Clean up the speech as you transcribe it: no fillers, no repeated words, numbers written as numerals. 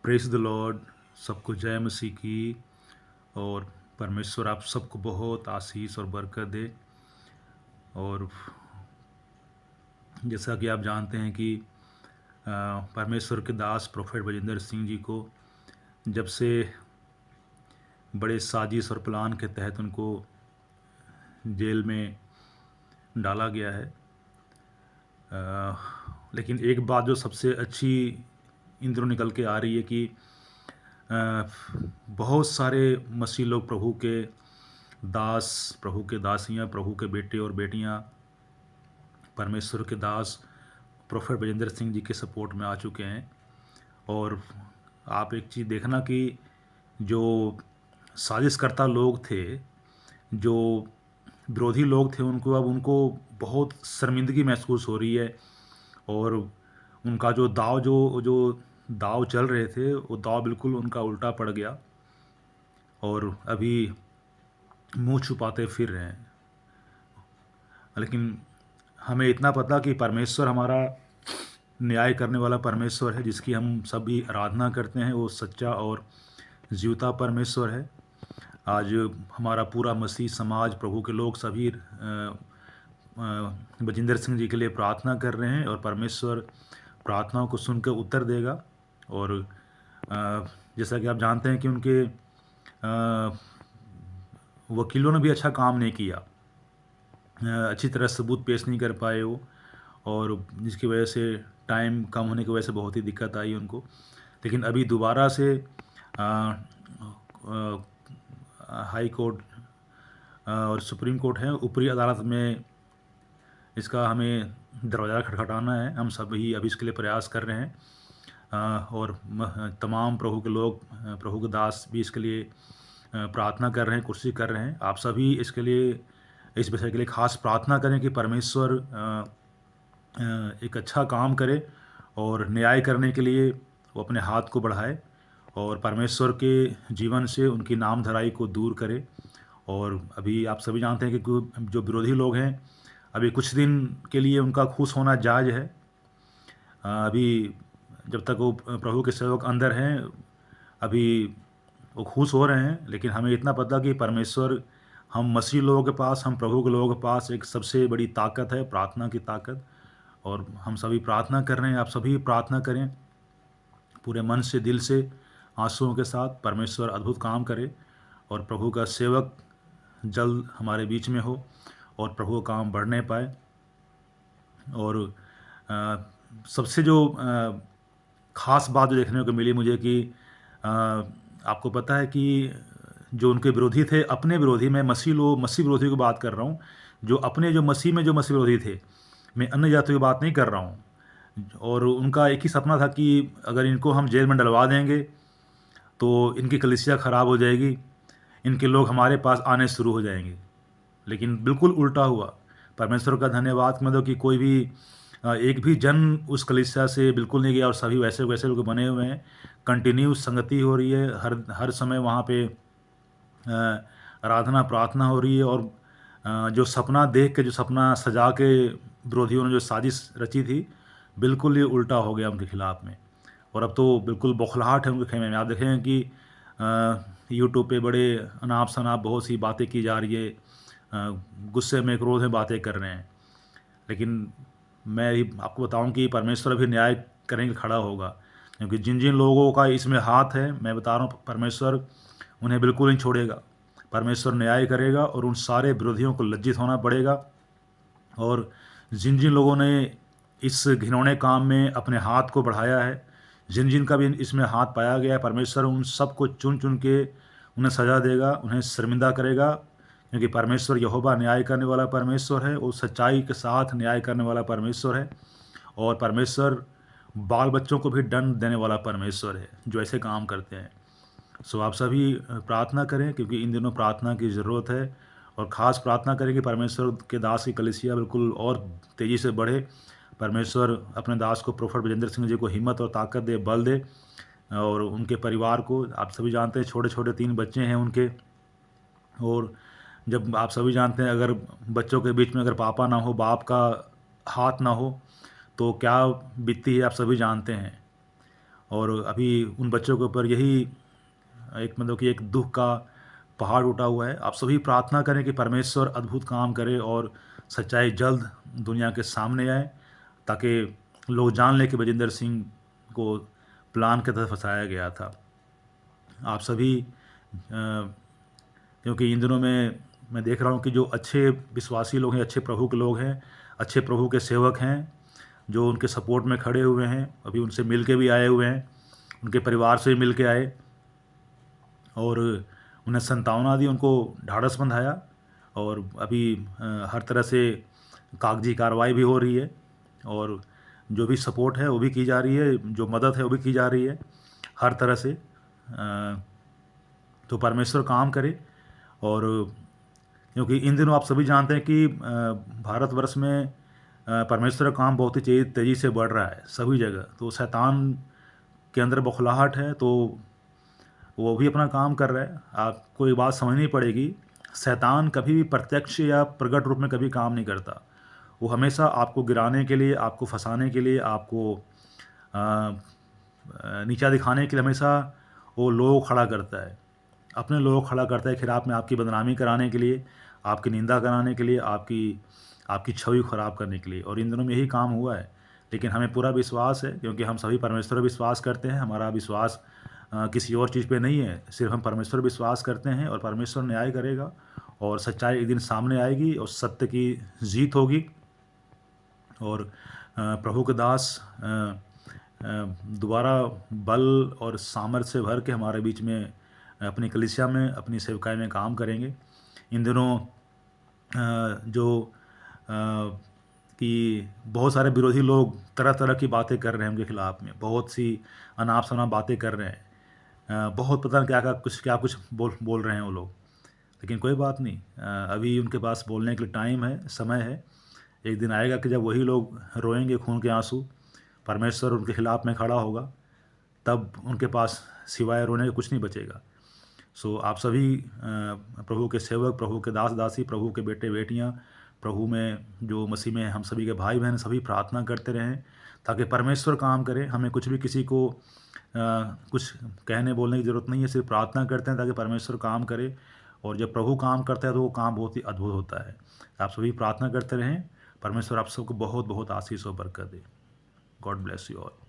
Praise the Lord. सबको जय मसीह की। और परमेश्वर आप सबको बहुत आशीष और बरकत दे। और जैसा कि आप जानते हैं कि परमेश्वर के दास प्रोफेट बजिंदर सिंह जी को जब से बड़े साजिश और प्लान के तहत उनको जेल में डाला गया है। लेकिन एक बात जो सबसे अच्छी इन दिनों निकल के आ रही है कि बहुत सारे मसीह लोग प्रभु के दास, प्रभु के दासियाँ, प्रभु के बेटे और बेटियाँ परमेश्वर के दास प्रोफेट बजिंदर सिंह जी के सपोर्ट में आ चुके हैं। और आप एक चीज़ देखना कि जो साजिशकर्ता लोग थे, जो विरोधी लोग थे, उनको बहुत शर्मिंदगी महसूस हो रही है। और उनका जो दाव चल रहे थे, वो दाव बिल्कुल उनका उल्टा पड़ गया और अभी मुंह छुपाते फिर रहे हैं। लेकिन हमें इतना पता कि परमेश्वर हमारा न्याय करने वाला परमेश्वर है, जिसकी हम सभी आराधना करते हैं। वो सच्चा और जीवता परमेश्वर है। आज हमारा पूरा मसीह समाज, प्रभु के लोग सभी बजिंदर सिंह जी के लिए प्रार्थना कर रहे हैं और परमेश्वर प्रार्थनाओं को सुनकर उत्तर देगा। और जैसा कि आप जानते हैं कि उनके वकीलों ने भी अच्छा काम नहीं किया, अच्छी तरह सबूत पेश नहीं कर पाए वो, और जिसकी वजह से टाइम कम होने की वजह से बहुत ही दिक्कत आई उनको। लेकिन अभी दोबारा से हाई कोर्ट और सुप्रीम कोर्ट है, ऊपरी अदालत में इसका हमें दरवाज़ा खटखटाना है। हम सभी अभी इसके लिए प्रयास कर रहे हैं। और तमाम प्रभु के लोग, प्रभु के दास भी इसके लिए प्रार्थना कर रहे हैं, कोशिश कर रहे हैं। आप सभी इसके लिए, इस विषय के लिए खास प्रार्थना करें कि परमेश्वर एक अच्छा काम करे और न्याय करने के लिए वो अपने हाथ को बढ़ाए और परमेश्वर के जीवन से उनकी नामधराई को दूर करे। और अभी आप सभी जानते हैं कि जो विरोधी लोग हैं, अभी कुछ दिन के लिए उनका खुश होना जायज़ है। अभी जब तक वो प्रभु के सेवक अंदर हैं, अभी वो खुश हो रहे हैं। लेकिन हमें इतना पता कि परमेश्वर, हम मसीह लोगों के पास, हम प्रभु के लोगों के पास एक सबसे बड़ी ताकत है, प्रार्थना की ताकत। और हम सभी प्रार्थना कर रहे हैं। आप सभी प्रार्थना करें पूरे मन से, दिल से, आंसुओं के साथ। परमेश्वर अद्भुत काम करे और प्रभु का सेवक जल्द हमारे बीच में हो और प्रभु का काम बढ़ने पाए। और सबसे जो ख़ास बात जो देखने को मिली मुझे कि आपको पता है कि जो उनके विरोधी थे, अपने विरोधी, मैं मसीह विरोधी की बात कर रहा हूँ, जो अपने जो मसीह में जो मसीह विरोधी थे, मैं अन्य जातियों की बात नहीं कर रहा हूँ। और उनका एक ही सपना था कि अगर इनको हम जेल में डलवा देंगे तो इनकी कलीसिया ख़राब हो जाएगी, इनके लोग हमारे पास आने शुरू हो जाएंगे। लेकिन बिल्कुल उल्टा हुआ। परमेश्वर का धन्यवाद, मतलब कि कोई भी एक भी जन उस कलीसिया से बिल्कुल नहीं गया और सभी वैसे वैसे लोग बने हुए हैं। कंटिन्यू संगति हो रही है, हर समय वहाँ पे आराधना प्रार्थना हो रही है। और जो सपना देख के, जो सपना सजा के विरोधियों ने जो साजिश रची थी, बिल्कुल ये उल्टा हो गया उनके खिलाफ़ में। और अब तो बिल्कुल बौखलाहट है उनके खेमे में। आप देखें कि यूट्यूब पे बड़े अनाप शनाप बहुत सी बातें की जा रही है, गुस्से में, क्रोध में बातें कर रहे हैं। लेकिन मैं आपको बताऊं कि परमेश्वर अभी न्याय करेंगे, खड़ा होगा। क्योंकि जिन जिन लोगों का इसमें हाथ है, मैं बता रहा हूँ, परमेश्वर उन्हें बिल्कुल नहीं छोड़ेगा। परमेश्वर न्याय करेगा और उन सारे विरोधियों को लज्जित होना पड़ेगा। और जिन जिन लोगों ने इस घिनौने काम में अपने हाथ को बढ़ाया है, जिन जिन का भी इसमें हाथ पाया गया है, परमेश्वर उन सब को चुन चुन के उन्हें सज़ा देगा, उन्हें शर्मिंदा करेगा। क्योंकि परमेश्वर यहोवा न्याय करने वाला परमेश्वर है, वो सच्चाई के साथ न्याय करने वाला परमेश्वर है। और परमेश्वर बाल बच्चों को भी दंड देने वाला परमेश्वर है जो ऐसे काम करते हैं। सो आप सभी प्रार्थना करें, क्योंकि इन दिनों प्रार्थना की ज़रूरत है। और ख़ास प्रार्थना करें कि परमेश्वर के दास की कलीसिया बिल्कुल और तेज़ी से बढ़े। परमेश्वर अपने दास को, प्रोफेट बजिंदर सिंह जी को हिम्मत और ताकत दे, बल दे। और उनके परिवार को, आप सभी जानते हैं छोटे छोटे 3 बच्चे हैं उनके। और जब आप सभी जानते हैं, अगर बच्चों के बीच में अगर पापा ना हो, बाप का हाथ ना हो, तो क्या बीतती है, आप सभी जानते हैं। और अभी उन बच्चों के ऊपर यही एक मतलब कि एक दुःख का पहाड़ उठा हुआ है। आप सभी प्रार्थना करें कि परमेश्वर अद्भुत काम करे और सच्चाई जल्द दुनिया के सामने आए, ताकि लोग जान लें कि बजिंदर सिंह को प्लान के तहत फंसाया गया था। आप सभी क्योंकि इन दिनों में मैं देख रहा हूँ कि जो अच्छे विश्वासी लोग हैं, अच्छे प्रभु के लोग हैं, अच्छे प्रभु के सेवक हैं, जो उनके सपोर्ट में खड़े हुए हैं, अभी उनसे मिल के भी आए हुए हैं, उनके परिवार से भी मिल के आए और उन्हें सांत्वना दी, उनको ढाढ़स बंधाया। और अभी हर तरह से कागजी कार्रवाई भी हो रही है और जो भी सपोर्ट है वो भी की जा रही है, जो मदद है वो भी की जा रही है हर तरह से। तो परमेश्वर काम करे। और क्योंकि इन दिनों आप सभी जानते हैं कि भारतवर्ष में परमेश्वर का काम बहुत ही तेज़ी से बढ़ रहा है सभी जगह। तो शैतान के अंदर बौखलाहट है, तो वो भी अपना काम कर रहा है। आपको एक बात समझनी पड़ेगी, शैतान कभी भी प्रत्यक्ष या प्रकट रूप में कभी काम नहीं करता। वो हमेशा आपको गिराने के लिए, आपको फंसाने के लिए, आपको नीचा दिखाने के लिए हमेशा वो लोग खड़ा करता है, अपने लोग खड़ा करता है खिलाफ में, आपकी बदनामी कराने के लिए, आपकी निंदा कराने के लिए, आपकी छवि खराब करने के लिए। और इन दिनों में यही काम हुआ है। लेकिन हमें पूरा विश्वास है, क्योंकि हम सभी परमेश्वर पर विश्वास करते हैं। हमारा विश्वास किसी और चीज़ पे नहीं है, सिर्फ हम परमेश्वर विश्वास करते हैं और परमेश्वर न्याय करेगा और सच्चाई एक दिन सामने आएगी और सत्य की जीत होगी। और प्रभु के दास दोबारा बल और सामर्थ्य से भर के हमारे बीच में अपनी कलीसिया में, अपनी सेवकाई में काम करेंगे। इन दिनों जो कि बहुत सारे विरोधी लोग तरह तरह की बातें कर रहे हैं उनके खिलाफ़ में, बहुत सी अनाप शनाप बातें कर रहे हैं, बहुत पता नहीं क्या कुछ बोल रहे हैं वो लोग। लेकिन कोई बात नहीं, अभी उनके पास बोलने के लिए टाइम है, समय है। एक दिन आएगा कि जब वही लोग रोएंगे खून के आंसू, परमेश्वर उनके खिलाफ़ में खड़ा होगा, तब उनके पास सिवाय रोने का कुछ नहीं बचेगा। सो आप सभी प्रभु के सेवक, प्रभु के दास दासी, प्रभु के बेटे बेटियां, प्रभु में जो मसीह में हम सभी के भाई बहन, सभी प्रार्थना करते रहें ताकि परमेश्वर काम करे। हमें कुछ भी किसी को कुछ कहने बोलने की ज़रूरत नहीं है, सिर्फ प्रार्थना करते हैं ताकि परमेश्वर काम करे। और जब प्रभु काम करता है तो वो काम बहुत ही अद्भुत होता है। आप सभी प्रार्थना करते रहें। परमेश्वर आप सबको बहुत बहुत आशीष और बरकत दे। God bless you all.